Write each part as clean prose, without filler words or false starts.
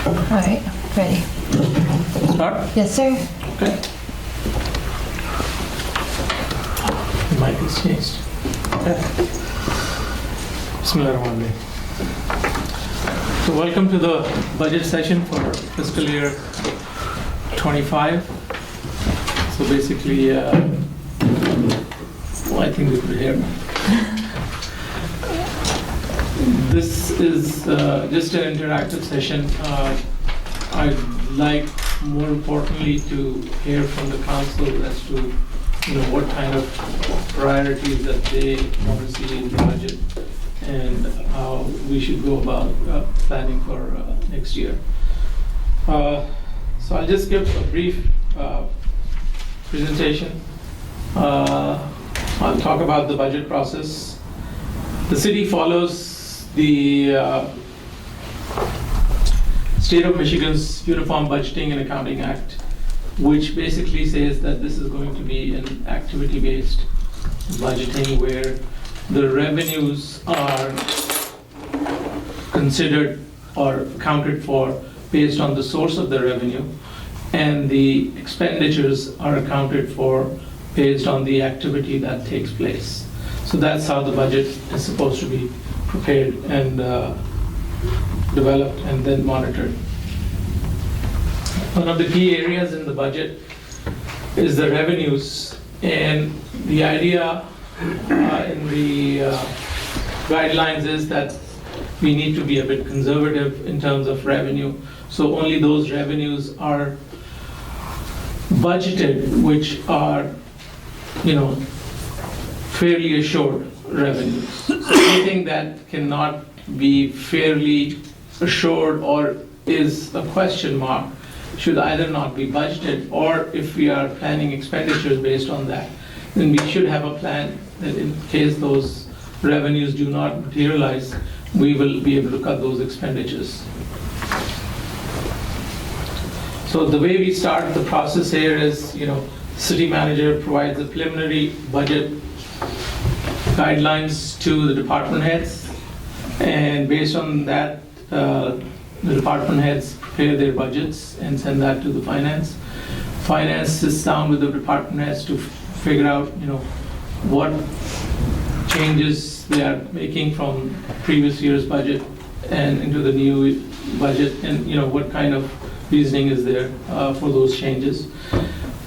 All right, ready. Start? Yes, sir. Okay. The mic is changed. Okay. Bismillahirrahmanirrahim. So welcome to the budget session for fiscal year 25. So basically, well, I think we could hear. This is just an interactive session. I'd like, more importantly, to hear from the council as to, what kind of priorities that they want to see in the budget and how we should go about planning for next year. So I'll just give a brief presentation. I'll talk about the budget process. The city follows the State of Michigan's Uniform Budgeting and Accounting Act, which basically says that this is going to be an activity-based budgeting where the revenues are considered or accounted for based on the source of the revenue, and the expenditures are accounted for based on the activity that takes place. So that's how the budget is supposed to be prepared and developed and then monitored. One of the key areas in the budget is the revenues, and the idea in the guidelines is that we need to be a bit conservative in terms of revenue. So only those revenues are budgeted which are, fairly assured revenues. So anything that cannot be fairly assured or is a question mark should either not be budgeted, or if we are planning expenditures based on that, then we should have a plan that in case those revenues do not materialize, we will be able to cut those expenditures. So the way we start the process here is, city manager provides a preliminary budget guidelines to the department heads, and based on that, the department heads prepare their budgets and send that to the finance. Finance sits down with the department heads to figure out, what changes they are making from previous year's budget and into the new budget, and what kind of reasoning is there for those changes.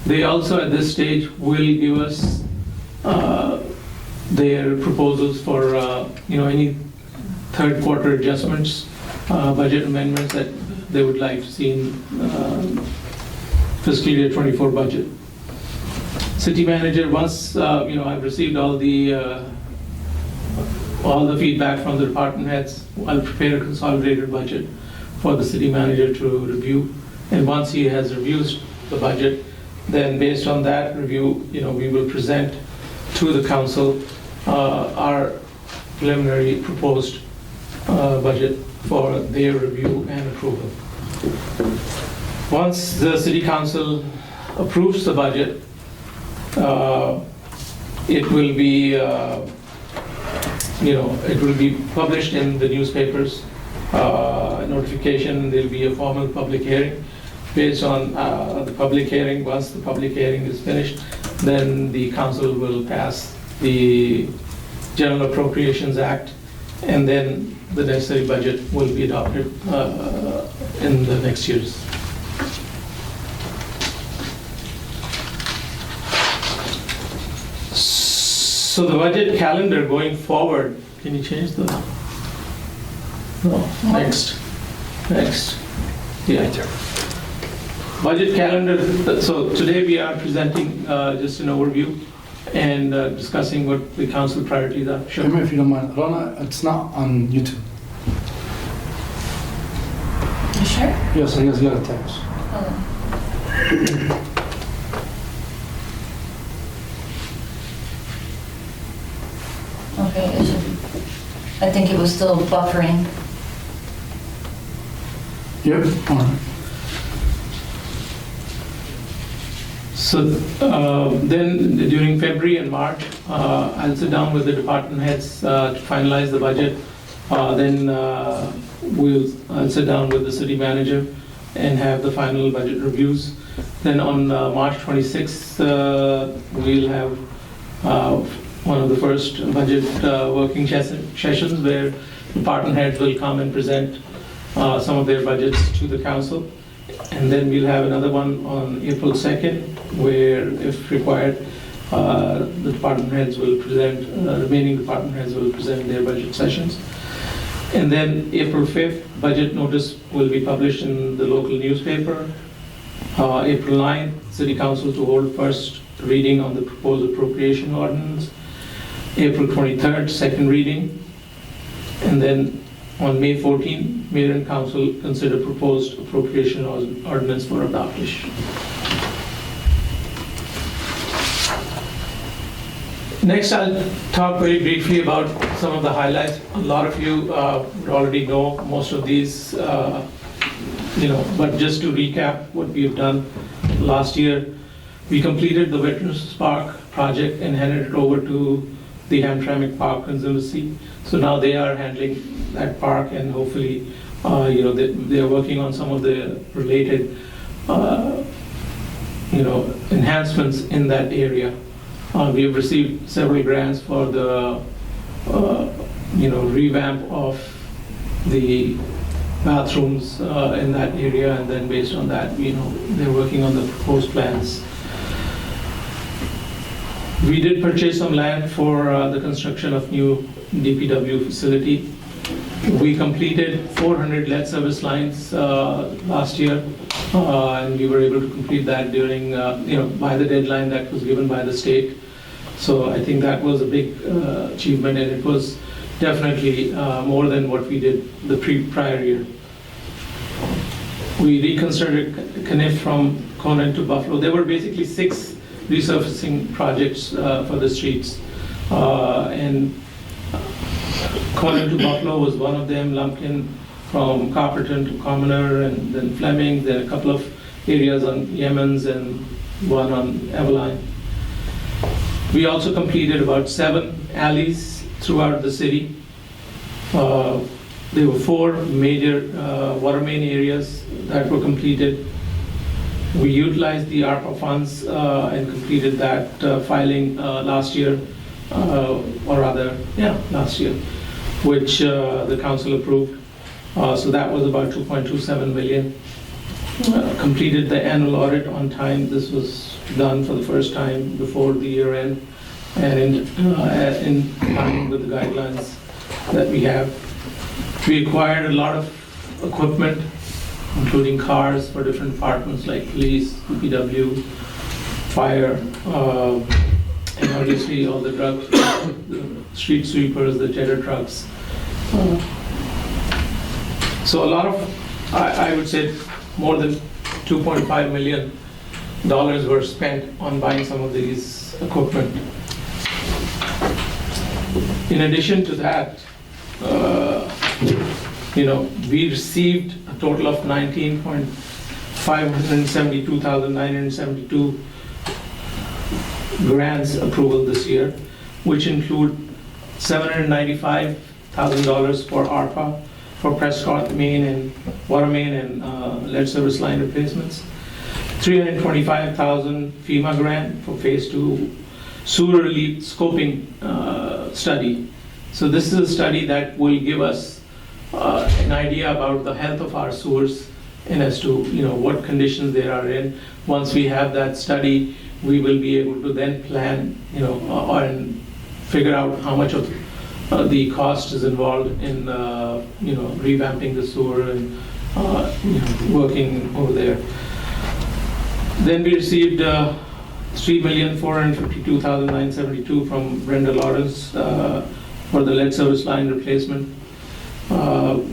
They also at this stage will give us their proposals for any third quarter adjustments, budget amendments that they would like to see in fiscal year 24 budget. City manager, once I've received all the feedback from the department heads, I'll prepare a consolidated budget for the city manager to review. And once he has reviewed the budget, then based on that review, we will present to the council our preliminary proposed budget for their review and approval. Once the city council approves the budget, it will be published in the newspapers, notification. There'll be a formal public hearing. Based on the public hearing, once the public hearing is finished, then the council will pass the General Appropriations Act, and then the necessary budget will be adopted in the next years. So the budget calendar going forward, can you change the, no, next, yeah. Budget calendar, so today we are presenting just an overview and discussing what the council priorities are. Sure. If you don't mind, Rana, it's not on YouTube. You sure? Yes, I just got a text. Hold on. Okay, it should, I think it was still buffering. Yep, all right. So then during February and March, I'll sit down with the department heads to finalize the budget. Then I'll sit down with the city manager and have the final budget reviews. Then on March 26th, we'll have one of the first budget working sessions where department heads will come and present some of their budgets to the council. And then we'll have another one on April 2nd, where if required, the department heads will present, remaining department heads will present their budget sessions. And then April 5th, budget notice will be published in the local newspaper. April 9th, City Council to hold first reading on the proposed appropriation ordinance. April 23rd, second reading. And then on May 14th, Mayor and Council consider proposed appropriation ordinance for adoption. Next, I'll talk very briefly about some of the highlights. A lot of you already know most of these, but just to recap what we have done last year, we completed the Veterans Park project and handed it over to the Hamtramck Park Conservancy. So now they are handling that park, and hopefully, they are working on some of the related, enhancements in that area. We have received several grants for the, revamp of the bathrooms in that area, and then based on that, they're working on the proposed plans. We did purchase some land for the construction of new DPW facility. We completed 400 lead service lines last year, and we were able to complete that during, by the deadline that was given by the state. So I think that was a big achievement, and it was definitely more than what we did the prior year. We reconstructed Connect from Conan to Buffalo. There were basically 6 resurfacing projects for the streets, and Conan to Buffalo was one of them. Lumpkin from Copperton to Commoner, and then Fleming. There are a couple of areas on Yemen's and one on Eveline. We also completed about 7 alleys throughout the city. There were 4 major water main areas that were completed. We utilized the ARPA funds and completed that filing last year, last year, which the council approved. So that was about 2.27 million. Completed the annual audit on time. This was done for the first time before the year end, and in line with the guidelines that we have. We acquired a lot of equipment, including cars for different departments like police, DPW, fire, and obviously all the trucks, the street sweepers, the jetter trucks. So a lot of, I would say, more than $2.5 million were spent on buying some of these equipment. In addition to that, we received a total of 19,572,972 grants approval this year, which include $795,000 for ARPA, for Prescott main and water main and lead service line replacements, $325,000 FEMA grant for phase 2 sewer relief scoping study. So this is a study that will give us an idea about the health of our sewers and as to what conditions they are in. Once we have that study, we will be able to then plan and figure out how much of the cost is involved in revamping the sewer and working over there. Then we received $3,452,972 from Brenda Lawrence for the lead service line replacement.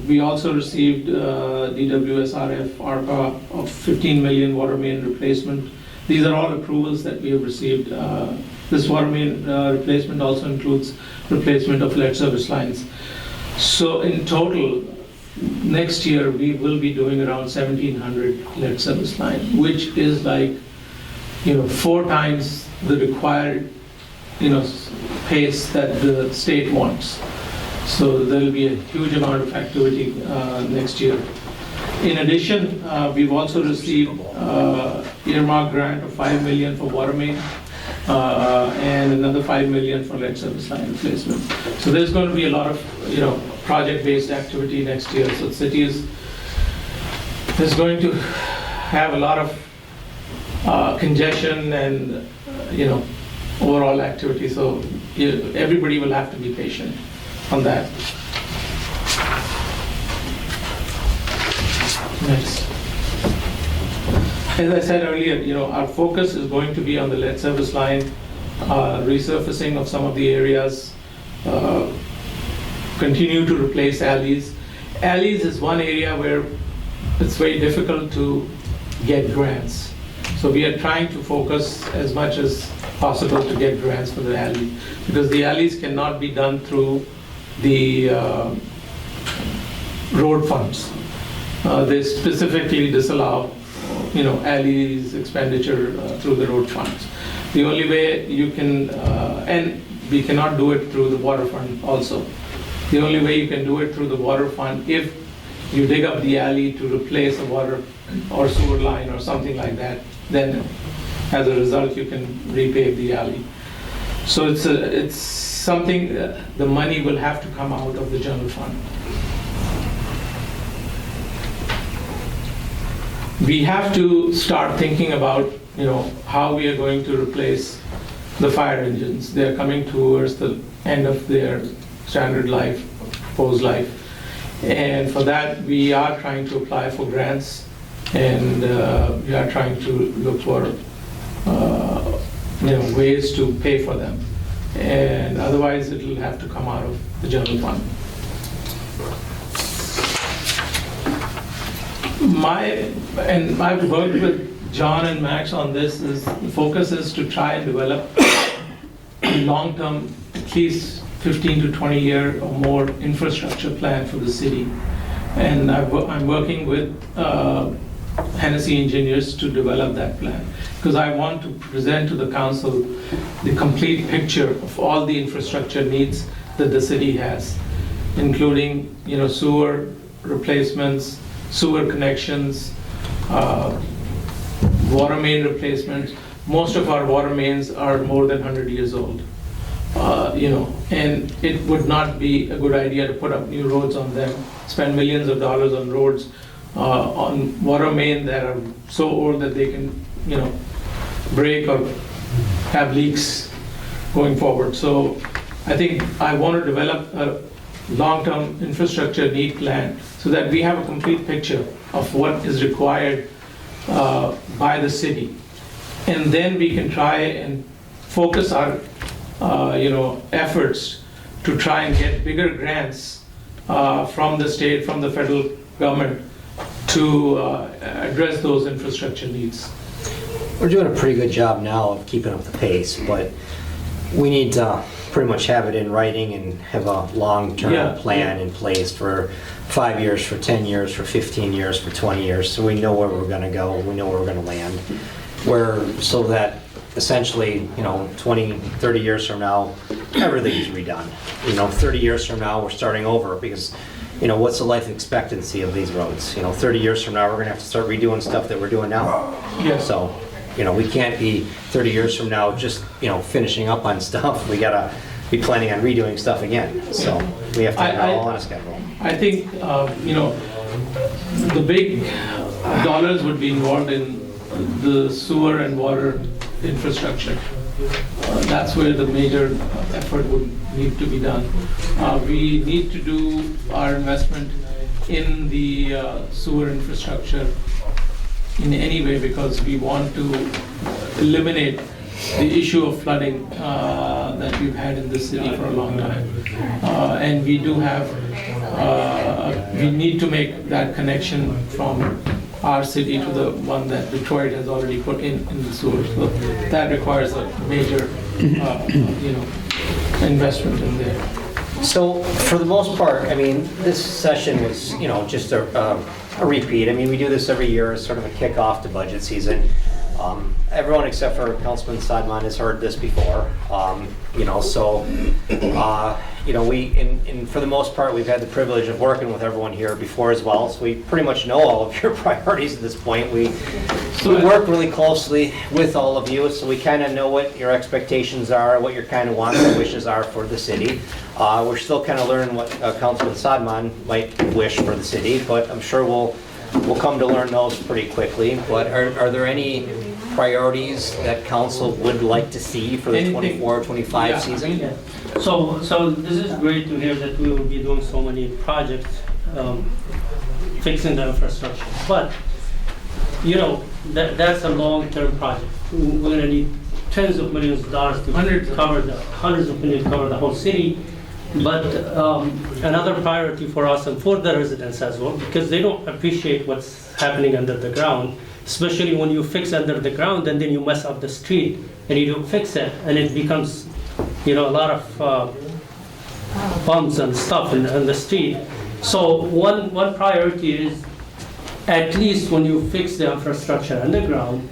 We also received DWSRF ARPA of $15 million water main replacement. These are all approvals that we have received. This water main replacement also includes replacement of lead service lines. So in total, next year we will be doing around 1,700 lead service lines, which is like 4 times the required pace that the state wants. So there will be a huge amount of activity next year. In addition, we've also received earmark grant of $5 million for water main and another $5 million for lead service line replacement. So there's going to be a lot of project-based activity next year. So the city is going to have a lot of congestion and overall activity. So everybody will have to be patient on that. Next. As I said earlier, our focus is going to be on the lead service line, resurfacing of some of the areas, continue to replace alleys. Alleys is one area where it's very difficult to get grants. So we are trying to focus as much as possible to get grants for the alley, because the alleys cannot be done through the road funds. They specifically disallow alleys expenditure through the road funds. The only way you can, and we cannot do it through the water fund also. The only way you can do it through the water fund if you dig up the alley to replace a water or sewer line or something like that, then as a result you can repave the alley. So it's something the money will have to come out of the general fund. We have to start thinking about how we are going to replace the fire engines. They're coming towards the end of their standard life, proposed life. And for that, we are trying to apply for grants, and we are trying to look for ways to pay for them. And otherwise, it will have to come out of the general fund. I've worked with John and Max on this. The focus is to try and develop a long-term, at least 15 to 20 year or more infrastructure plan for the city. And I'm working with Hennessy engineers to develop that plan, because I want to present to the council the complete picture of all the infrastructure needs that the city has, including sewer replacements, sewer connections, water main replacements. Most of our water mains are more than 100 years old. And it would not be a good idea to put up new roads on them, spend millions of dollars on roads, on water main that are so old that they can, break or have leaks going forward. So I think I want to develop a long-term infrastructure need plan so that we have a complete picture of what is required by the city. And then we can try and focus our efforts to try and get bigger grants from the state, from the federal government to address those infrastructure needs. We're doing a pretty good job now of keeping up the pace, but we need to pretty much have it in writing and have a long-term plan in place for 5 years, for 10 years, for 15 years, for 20 years, so we know where we're going to go, we know where we're going to land, so that essentially, 20, 30 years from now, everything's redone. 30 years from now, we're starting over, because, what's the life expectancy of these roads? 30 years from now, we're gonna have to start redoing stuff that we're doing now. Yeah. So, we can't be 30 years from now just, finishing up on stuff. We gotta be planning on redoing stuff again. So we have to have it all on a schedule. I think, the big dollars would be involved in the sewer and water infrastructure. That's where the major effort would need to be done. We need to do our investment in the sewer infrastructure in any way, because we want to eliminate the issue of flooding that we've had in this city for a long time. And we do have, we need to make that connection from our city to the one that Detroit has already put in the sewer. So that requires a major, investment in there. So for the most part, this session was, just a repeat. We do this every year as sort of a kickoff to budget season. Everyone except for Councilman Sadman has heard this before. you know, and for the most part, we've had the privilege of working with everyone here before as well, so we pretty much know all of your priorities at this point. We work really closely with all of you, so we kind of know what your expectations are, what your kind of wants and wishes are for the city. We're still kind of learning what Councilman Sadman might wish for the city, but I'm sure we'll come to learn those pretty quickly. But are there any priorities that council would like to see for the 24-25 season? Yeah. So this is great to hear that we will be doing so many projects, fixing the infrastructure. But, you know, that's a long-term project. We're gonna need tens of millions of dollars to cover hundreds of millions to cover the whole city. But another priority for us and for the residents as well, because they don't appreciate what's happening under the ground, especially when you fix under the ground and then you mess up the street and you don't fix it, and it becomes, you know, a lot of bumps and stuff in the street. So one priority is, at least when you fix the infrastructure underground,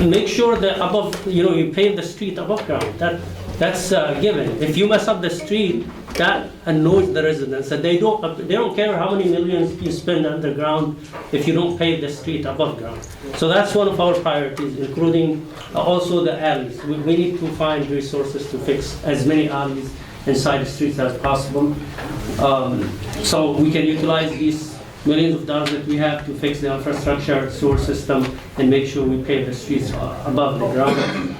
make sure that above, you know, you pave the street above ground. That's given. If you mess up the street, that annoys the residents, and they don't care how many millions you spend underground if you don't pave the street above ground. So that's one of our priorities, including also the alleys. We need to find resources to fix as many alleys inside the streets as possible, so we can utilize these millions of dollars that we have to fix the infrastructure, sewer system, and make sure we pave the streets above the ground.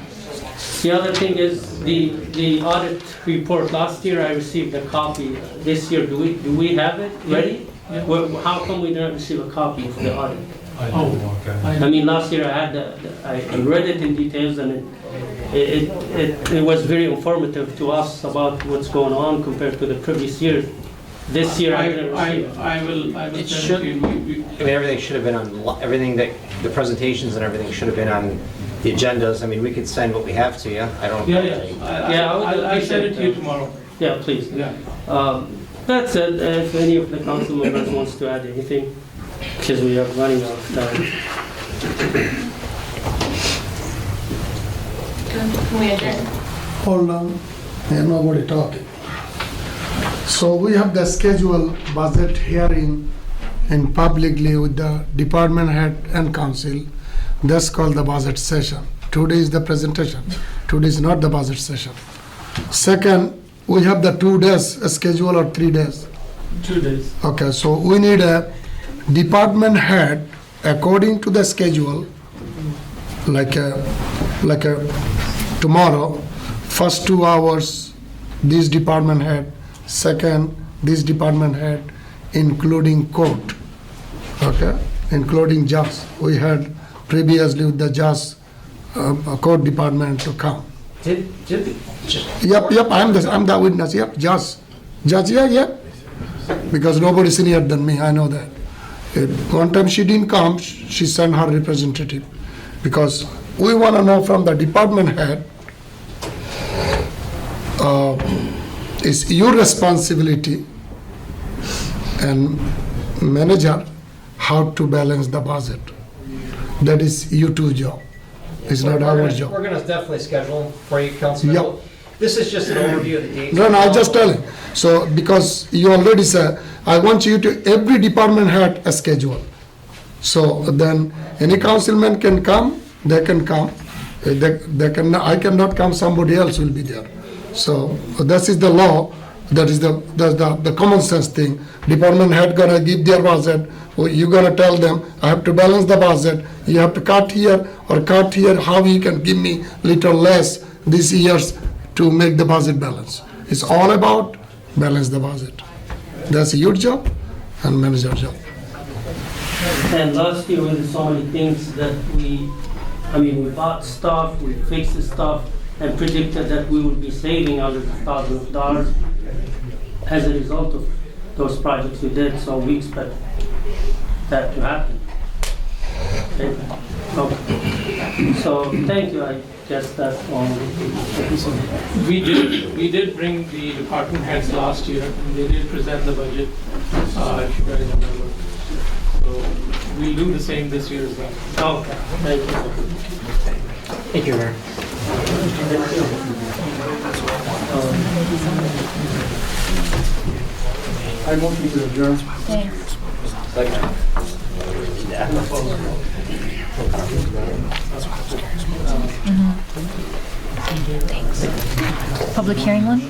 The other thing is the audit report. Last year I received a copy. This year, do we have it ready? Yeah. Well, how come we didn't receive a copy of the audit? Okay. I mean, last year I had I read it in details, and it was very informative to us about what's going on compared to the previous year. This year I didn't receive it. I will It send should- it to you. I mean, everything should have been on, everything that, the presentations and everything should have been on the agendas. I mean, we could send what we have to you. I don't. Yeah. Yeah, I would I'll send it to you appreciate tomorrow. Yeah, please. Yeah. That's it. If any of the council members wants to add anything, because we are running out of time. Can we adjourn? Hold on, nobody talking. So we have the scheduled budget hearing in publicly with the department head and council. That's called the budget session. Today is the presentation. Today is not the budget session. Second, we have the 2 days schedule or 3 days. 2 days. Okay, so we need a department head according to the schedule, like a tomorrow, first 2 hours, this department head, second, this department head, including court, okay, including judge. We had previously with the judge, court department to come. Yep, I'm the witness, yep, judge, yeah. Because nobody senior than me, I know that. One time she didn't come, she sent her representative. Because we want to know from the department head, it's your responsibility and manager how to balance the budget. That is your two job. It's not our job. We're gonna definitely schedule for you, Councilman. Yep. This is just an overview of the dates. No, I just tell you. So, because you already said, I want you to, every department had a schedule. So then, any councilman can come, they can come. They can, I cannot come, somebody else will be there. So, that is the law, that is the common sense thing. Department head gonna give their budget, you gonna tell them, I have to balance the budget, you have to cut here or cut here, how you can give me little less this year's to make the budget balance. It's all about balance the budget. That's your job and manager job. And last year we did so many things that we bought stuff, we fixed the stuff, and predicted that we would be saving hundreds of thousands of dollars as a result of those projects we did, so we expect that to happen. Okay. So, thank you, I guess that's all. We did bring the department heads last year, and they did present the budget, if you guys remember. So we'll do the same this year as well. Okay, thank you. Thank you, Mayor. I motion to adjourn. Thanks. Public hearing one?